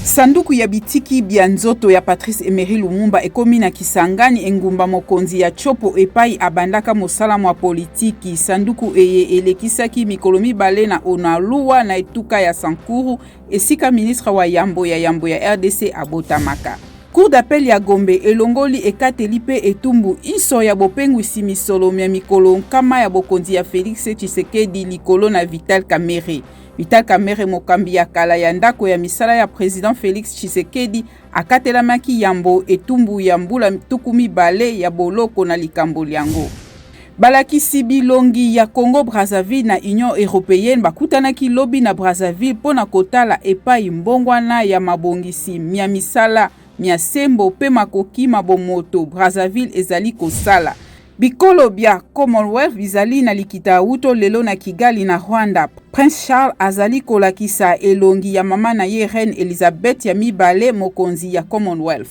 Sanduku ya bitiki bya nzoto ya Patrice Emery Lumumba ekomi na Kisangani engumba mokonzi ya Chopo epai abandaka mosala mwa politiki. Sanduku eye elekisaki mikolo mibale na Onaluwa na etuka ya Sankuru esika ministre wa yambo ya RDC abotamaka. Cour d'appel ya Gombe elongoli ekateli pe etumbu iso ya bopengwisi misolo mya mikolo nkama ya bokonzi ya Félix Tshisekedi likolo na Vital Kamerhe. Vital Kamerhe mokambi ya kala ya ndako ya misala ya président Félix Tshisekedi akatelamaki yambo etumbu ya mbula tuku mibale ya boloko na likambo liango. Balakisi bilongi ya Congo Brazzaville na Union Européenne bakutanaki lobi na Brazzaville pona kotala epai mbongwana ya mabongisi mya misala mya sembo pe makoki mabomoto Brazzaville ezali kosala. Bikolo bya Commonwealth bizali na likita uto lelo na Kigali na Rwanda. Prince Charles azali kolakisa elongi ya mama na ye Reine Elizabeth ya mibale mokonzi ya Commonwealth.